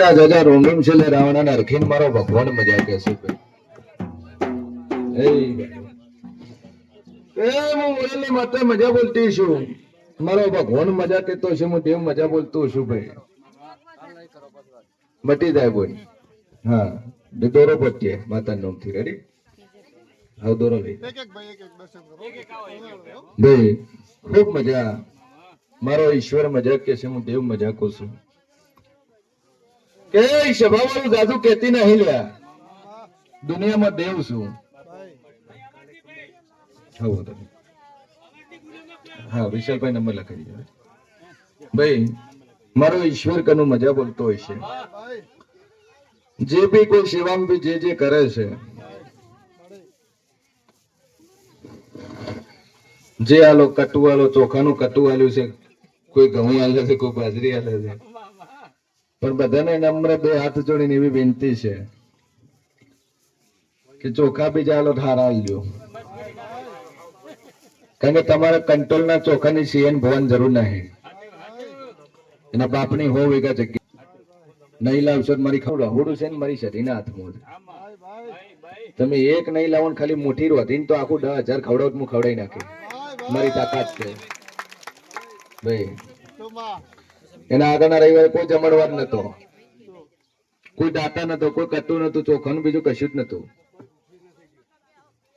રાજા રોમ રોમ છે રાવણા ના રખીને મારો ભગવાન મજા કે છે હું બોલેલી માતા મજા બોલતી છું મારો ભગવાન મજા કહેતો છે હું દેવ મજા બોલતો છું ભાઈ મટી જાય બોલ હા દોરો પટ્ટીએ માતા નામ થી રેડી હા દોરો લઈ ભાઈ ખૂબ મજા મારો ઈશ્વર મજા કે છે હું દેવ મજા કહું છું કે સ્વભાવવાળું જાદુ કહેતી નહીં લ્યા દુનિયામાં દેવ છું હા વિશાલભાઈ નંબર લખાઈ દીધો ભાઈ મારો ઈશ્વર કનું મજા બોલતો હોય છે જે બી કોઈ સેવામાં બી જે કરે છે જે આલો કટુ આલો ચોખાનું કટુ આલ્યું છે કોઈ ઘઉં આલે છે કોઈ બાજરી આલે છે પણ બધાને નમ્ર બે હાથ જોડીને એવી વિનંતી છે કે ચોખા બી ચાલો ઠારા આલજો કારણ કે તમારા કંટ્રોલના ચોખાની સીએન ભવન જરૂર નહીં એના બાપની હો વેગા જગ્યા નહીં લાવશો મારી ખવડાવ હોડું છે ને મારી શરીરના હાથમાં તમે એક નહીં લાવો ખાલી મોટી રોધીને તો આખું 10,000 ખવડાવ હું ખવડાવી નાખી મારી તાકાત છે ભાઈ એના આગળના રવિવારે કોઈ જમણવાર નતો કોઈ દાતા નતો કોઈ કટું નતું ચોખાનું બીજું કશું જ નતું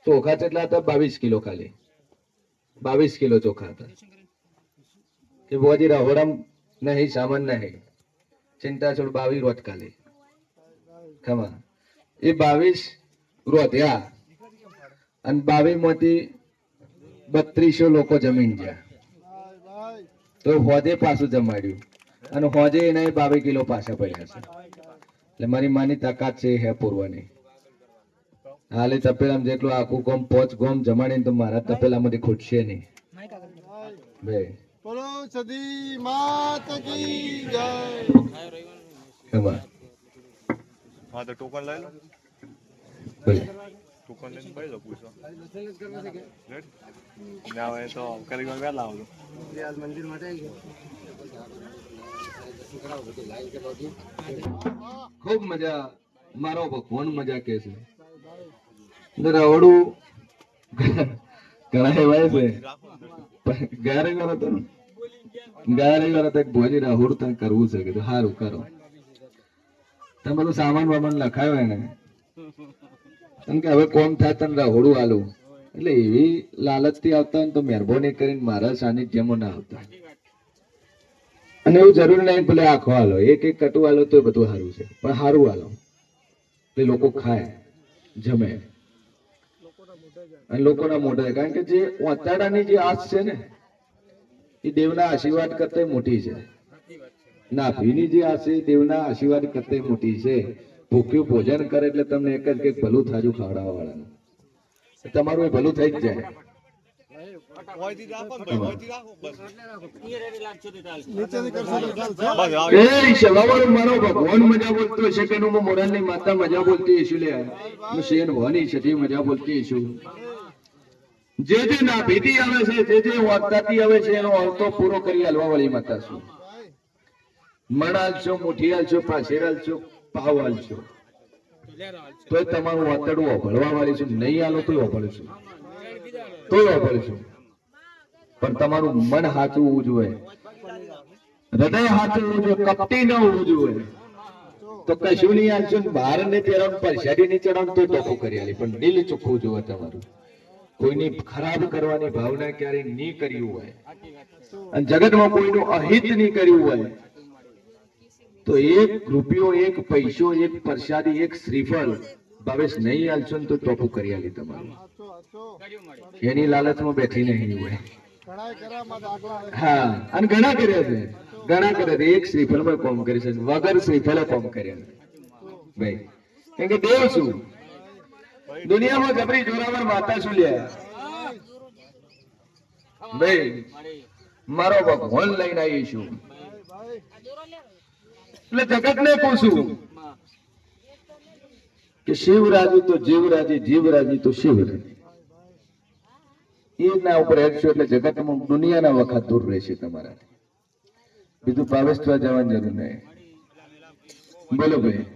ચોખા કેટલા હતા 22 કિલો ખાલી 22 કિલો ચોખા હતા કે બોજી રહોડમ નહીં સામાન નહીં ચિંતા છોડ 22 રોજ ખાલી ખમા એ 22 રોધ્યા અને 22 માંથી 3200 લોકો જમીન ગયા તો હોજે પાછું જમાડ્યું અને હોજે એના 22 કિલો પાછા પડ્યા છે એટલે મારી માની તાકાત છે હે પૂર્વની હાલે તપેલામાં જેટલું આખું ગોમ 5 ગોમ જમાડીને તો મારા તપેલામાંથી ખૂટશે નહીં ભાઈ બોલો સદી માત કી જય ખબર હા તો ટોકન લઈ લો ભાઈ ટોકન લઈને ભાઈ લો પૂછો રેડ ના હોય તો કરીમાં વેલા આવજો આજ મંદિર માટે ખૂબ મજા મારો ભગવાન મજા કે છે રવડું ઘણા એવાય છે ગારે કરો તો ભોજી રાહુડ તને કરવું છે કીધું સારું કરો તમે બધું સામાન વામાન લખાયો એને કારણ કે હવે કોમ થાય તને રાહુડું આલું એટલે એવી લાલચ થી આવતા હોય ને તો મહેરબાની કરીને મારા સાનિધ્યમાં ના આવતા અને એવું જરૂર નહીં ભલે આખો હાલો એક કટુ હાલો તો બધું સારું છે પણ સારું હાલો એટલે લોકો ખાય જમે અને લોકોના મોઢા કારણ કે જે ઓતાડાની જે આસ છે ને એ દેવના આશીર્વાદ કરતા મોટી છે નાભીની જે આસ છે દેવના આશીર્વાદ કરતા મોટી છે ભૂખ્યું ભોજન કરે એટલે તમને એક જ કંઈક ભલું થાજુ ખવડાવવા વાળાનું તમારું એ ભલું થઈ જ જાય મારો ભગવાન મજા બોલતો હશે કે મોરાલની માતા મજા બોલતી હશું લે શેન ભવાની છે મજા બોલતી હશું જે નાભીથી આવે છે જે વાગતાથી આવે છે એનો અર્થો પૂરો કરી હાલવા વાળી માતા છું મણાલ છો મુઠી હાલ છો પાછેરાલ છો પાવ હાલ છો તો તમારું વાતડું ઓભળવા વાળી છું નહીં હાલો તો ઓભળશું તો ઓભળશું પણ તમારું મન સાચું હોવું જોઈએ હૃદય સાચું હોવું જોઈએ કપટી ન હોવું જોઈએ તો કશું નહીં હાલશો બહાર ને ચડાવ પરસાડી ની ચડાવ તો ટોપું કરી આલી પણ દિલ ચોખ્ખું જોવે તમારું કોઈની ખરાબ કરવાની ભાવના ક્યારેય નહીં કર્યું હોય અને જગતમાં કોઈનું અહિત નહીં કર્યું હોય તો એક રૂપિયો એક પૈસો એક પ્રસાદી એક શ્રીફળ ભાવેશ નહીં હાલશો ને તો ટોપું કરી આલી તમારું એની લાલચમાં બેઠી નહીં હોય હા અને ઘણા કર્યા છે એક શ્રીફળમાં કોમ કરી છે વગર શ્રીફળે કોમ કર્યા ભાઈ કેમ કે દેવ છું દુનિયામાં જબરી જોરાવર માતા શું લ્યા ભાઈ મારો ભગવાન લઈને આવી છું એટલે જગત ને પૂછું કે શિવ રાજી તો જીવ રાજી જીવ રાજી તો શિવ રાજી એના ઉપર હેડશો એટલે જગતમાં દુનિયાના વખત દૂર રહેશે તમારા બીજું પાવેશ જવાની જરૂર નહીં બોલો ભાઈ.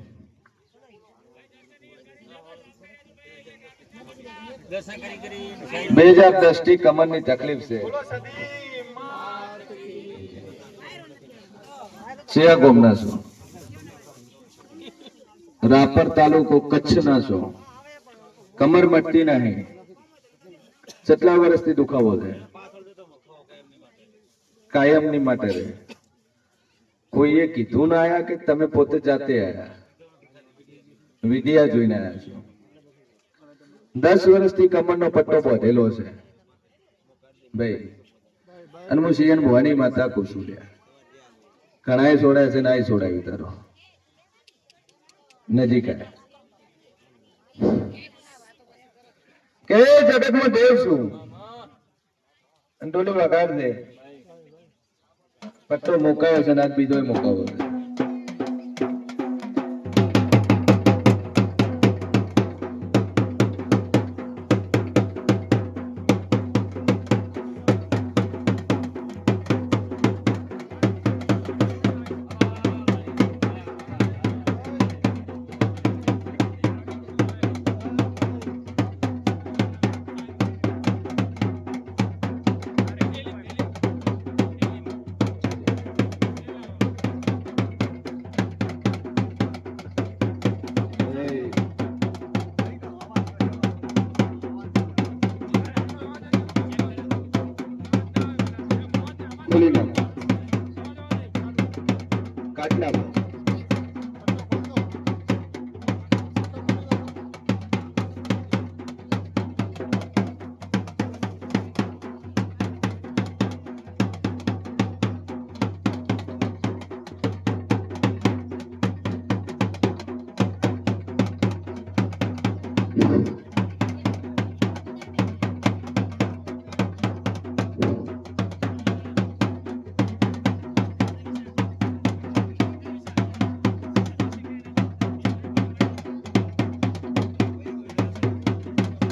2010 થી કમરની તકલીફ છે. શિયા ગોમના છો, રાપર તાલુકો કચ્છના છો, કમર મટતી નહીં. કેટલા વર્ષથી દુખાવો છે? કાયમની માટે રહે. કોઈએ કીધું ના આયા કે તમે પોતે જાતે આયા? વિડિયા જોઈને આયા છો. 10 વર્ષથી કમરનો પટ્ટો બાંધેલો છે ભાઈ. અને હું સિયન ભવાની માતા કુશું લ્યા. ઘણાએ છોડાય છે, નાય છોડાવી તારો નજીક આય કે જગતમાં દેવ છું. અને ટોલી વગાડ દે. પટ્ટો મુકાયો છે, નાથ બીજો મુકાવો છે. બોલી નાખો, કાઢી નાખો.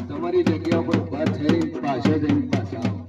તમારી જગ્યા ઉપર ઉભા થઈ પાછળ જઈને પાછા આવો.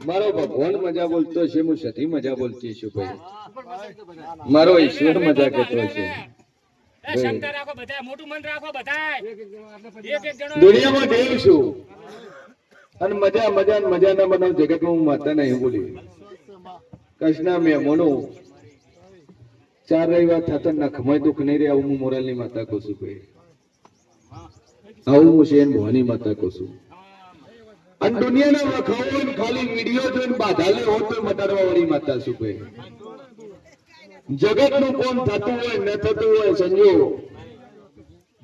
મારો ભગવાન મજા બોલતો છે, હું સતી મજા બોલતી છું ભાઈ. મારો ઈશ્વર મજા કહેતો છે. દુનિયામાં દેવ છું અને મજા મજા મજા ના બનાવ જગતમાં હું માતા નહીં બોલી. કૃષ્ણ મેમોનો 4 રવિવાર થતા નખમય દુઃખ નહીં રે. આવું હું મોરલની માતા કહું છું ભાઈ. આવું હું શેન ભવાની માતા કહું છું. અને દુનિયાના વખાવો ખાલી વિડીયો જોઈને બાધા લે હોત તો મટાડવા વાળી માતા શું ભાઈ. જગતનું કોમ થતું હોય ન થતું હોય સંજો,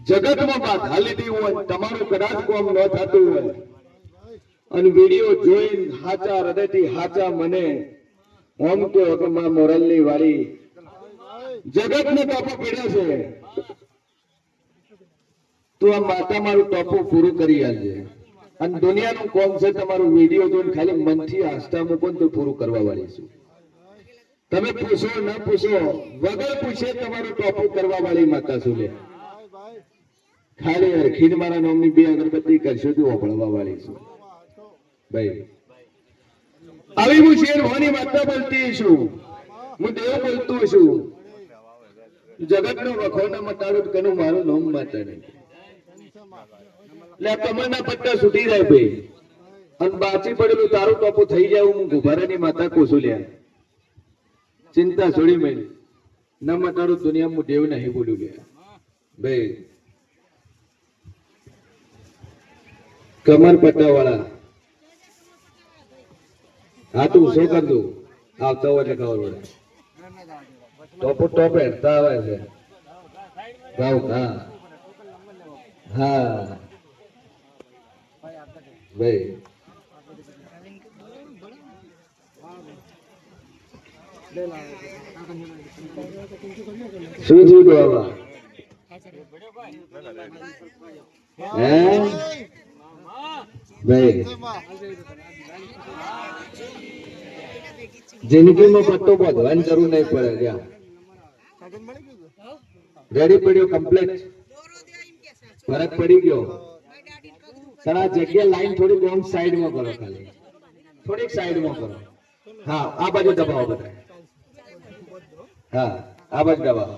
જગતમાં બાધા લીધી હોય, તમારું કદાચ કોમ ન થતું હોય અને વિડીયો જોઈને હાચા હૃદયથી હાચા મને ઓમ કે માં મોરલની વાળી જગતને ટોપો પીડ્યા છે, તો આ માતા મારું ટોપો પૂરું કરી આલજે. અને દુનિયાનું કોમ છે તમારું વિડીયો જોઈને ખાલી મનથી આસ્થા મૂકો તો પૂરું કરવા વાળી છું. તમે પૂછો ન પૂછો, વગર પૂછે તમારું ટોપું કરવા વાળી માતા છું લે. ખાલી હરખીને મારા નામની 2 અગરબત્તી કરશો તો ઓપળવા વાળી છું ભાઈ. આવી હું શેર હોની માતા બોલતી છું, હું દેવ બોલતો છું. જગતનો વખોના મટાડું કનું મારું નામ માતા નહીં. એટલે કમરના પટ્ટા છૂટી જાય ભાઈ અને બાચી પડેલું તારું ટોપું થઈ જાય. હું ગુભારાની માતા કોશું લ્યા. ચિંતા છોડી મેં ન મટાડું દુનિયા હું દેવ નહીં બોલ્યું લ્યા ભાઈ. કમર પટ્ટા વાળા હા તું શું કર દઉં આવતા હોય એટલે ખબર પડે. ટોપો ટોપ હેડતા આવે છે ભાવ. હા હા ભાઈ શું શું બાબા હે ભાઈ જિંદગીમાં પટ્ટો બાંધવાની જરૂર નહીં પડે ત્યાં રેડી પડ્યો કમ્પ્લીટ ફરક પડી ગયો પણ આ જગ્યા લાઈન થોડી બોમ્બ સાઈડમાં કરો ખાલી થોડીક સાઈડમાં કરો હા આ બાજુ દબાવો બધા હા આ બાજુ દબાવો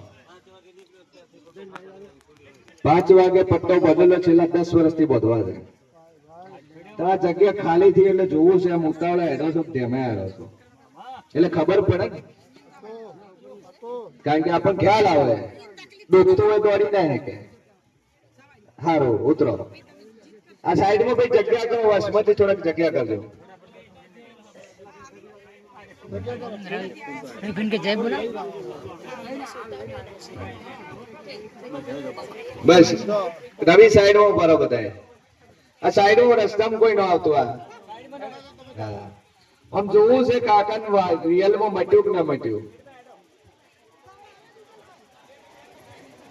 5 વાગે પટ્ટો બદલો છેલ્લા 10 વર્ષથી બધવા છે તો આ જગ્યા ખાલી થઈ એટલે જોવું છે આમ ઉતાવળા હેડો છો ધેમે આવ્યો છો એટલે ખબર પડે કારણ કે આપણને ખ્યાલ આવે દોડતો હોય દોડી જાય કે હારું ઉતરો આ સાઈડમાં ભાઈ જગ્યા કરો વસમાંથી થોડાક જગ્યા કરજો બસ રવિ સાઈડમાં ઉભા રહો બધા આ સાઈડમાં રસ્તામાં કોઈ ન આવતું આ આમ જોવું છે કાકાનું રિયલમાં મટ્યું કે ના મટ્યું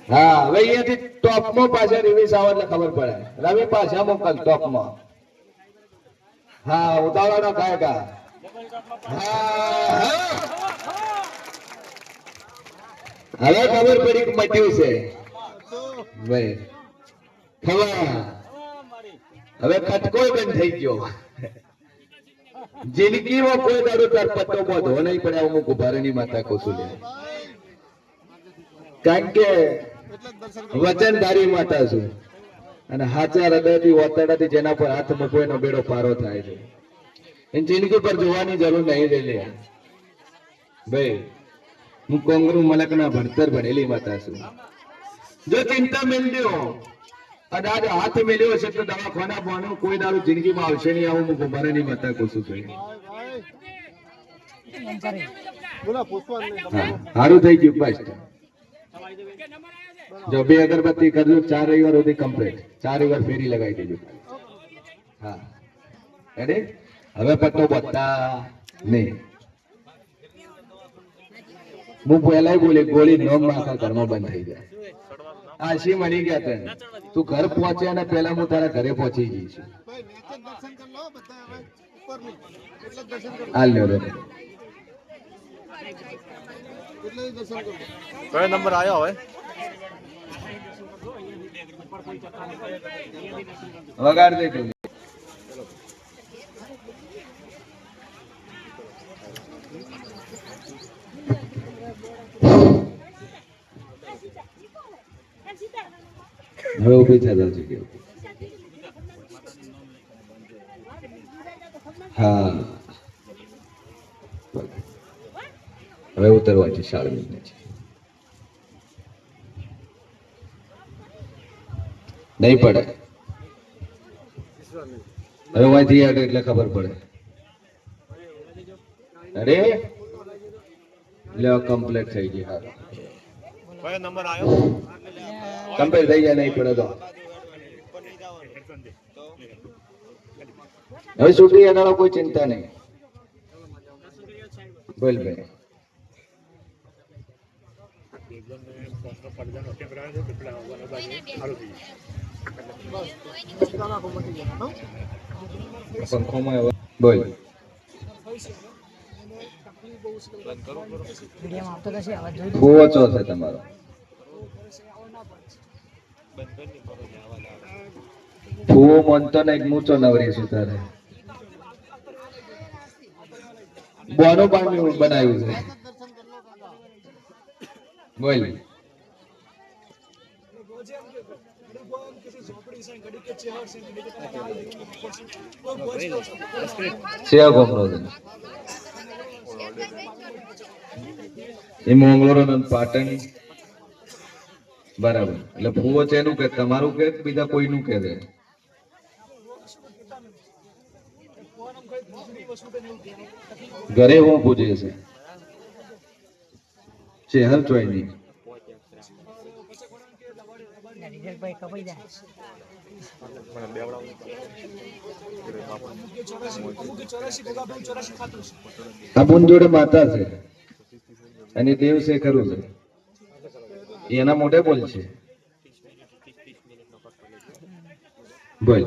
હા હવે અહીંયાથી ટોપમાં પાછા રિવીસ આવે એટલે ખબર પડે રવિ પાછા મોકલ ટોપમાં હા ઉતાવળાનો કાયકા હવે ખબર પડી મટ્યું છે ભાઈ ખબર હવે ખટકો બંધ થઈ ગયો જિંદગીમાં કોઈ દાડો તાર પત્તો બોધો નહીં પડે હું ગુભારાની માતા કુસુલે કારણ કે વચનધારી માતા છું અને હાચા હૃદયથી ઓતડાથી જેના પર હાથ મૂકવો એનો બેડો પારો થાય છે એની જિંદગી પર જોવાની જરૂર નહીં રહેલી ભાઈ હું કોંગરુ મલકના ભણતર ભણેલી માતા છું જો ચિંતા મેળ્યો અને આજે હાથ મેળ્યો છે તો દવાખાના ભણો કોઈ દારૂ જિંદગીમાં આવશે નહીં આવું હું ગુભારાની માતા કહું છું સારું થઈ ગયું બસ જો 2 અગરબત્તી કરજો 4 રવિવાર સુધી કમ્પ્લીટ 4 રવિવાર ફેરી લગાવી દેજો હા રેડી હવે પટ્ટો બતા નહીં હું પહેલા બોલી ગોળી નોમ આખા ઘરમાં બંધ થઈ જાય આશી મળી ગયા તને તું ઘર પહોંચે અને પહેલા હું તારા ઘરે પહોંચી ગઈ છું હાલ લ્યો કયો નંબર આવ્યો હવે વગાડ દે તું હવે ઉભી થતા જગ્યા હા હવે ઉતરવા છે શાળા નહીં પડે હવે વાંચી આગળ એટલે ખબર પડે અરે લે કમ્પ્લીટ થઈ ગઈ હા કયો નંબર આવ્યો કમ્પ્લીટ થઈ જાય નહીં પડે તો હવે છૂટી એનારો કોઈ ચિંતા નહીં બોલ ભાઈ પંખોમાં બોલ બહુ ઓછો છે તમારો ફૂવો મનતો ને એક મૂચો નવરીશું તારે બોનું પાણી બનાવ્યું છે બોલ સેવા ગોમરો એ મોંગલોરો પાટણ બરાબર એટલે ફૂવો છે એનું કે તમારું કે બીજા કોઈનું કે છે ઘરે હું પૂછે છે શહેર ચોઈ નહીં આ બુન જોડે માતા છે અને દેવ છે ખરું છે એના મોઢે બોલ છે બોલ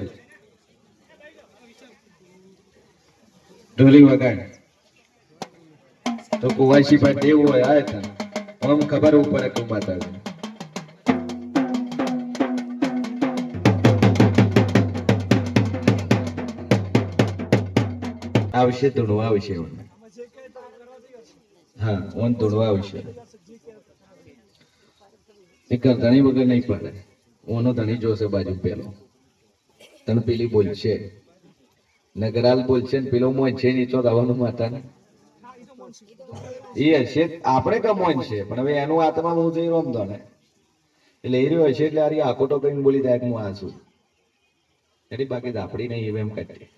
ઢોલી વગાડ તો કુવાસી પર દેવ હોય આ હતા આમ ખબર પડે કે માતા છે આવશે તોડવા આવશે હા ઓન તોડવા આવશે એક ધણી વગર નહીં પડે ઓનો ધણી જોશે બાજુ પેલો તને પેલી બોલશે નગરાલ બોલશે ને પેલો મોન છે નીચો દવાનું માતા ને એ હશે આપણે કમોન છે પણ હવે એનું આત્મા હું જઈ રમતો ને એટલે એ રહ્યો હશે એટલે આખો ટોકરીને બોલી જાય હું આ છું એટલે બાકી આપડી નહીં એમ કાઢીએ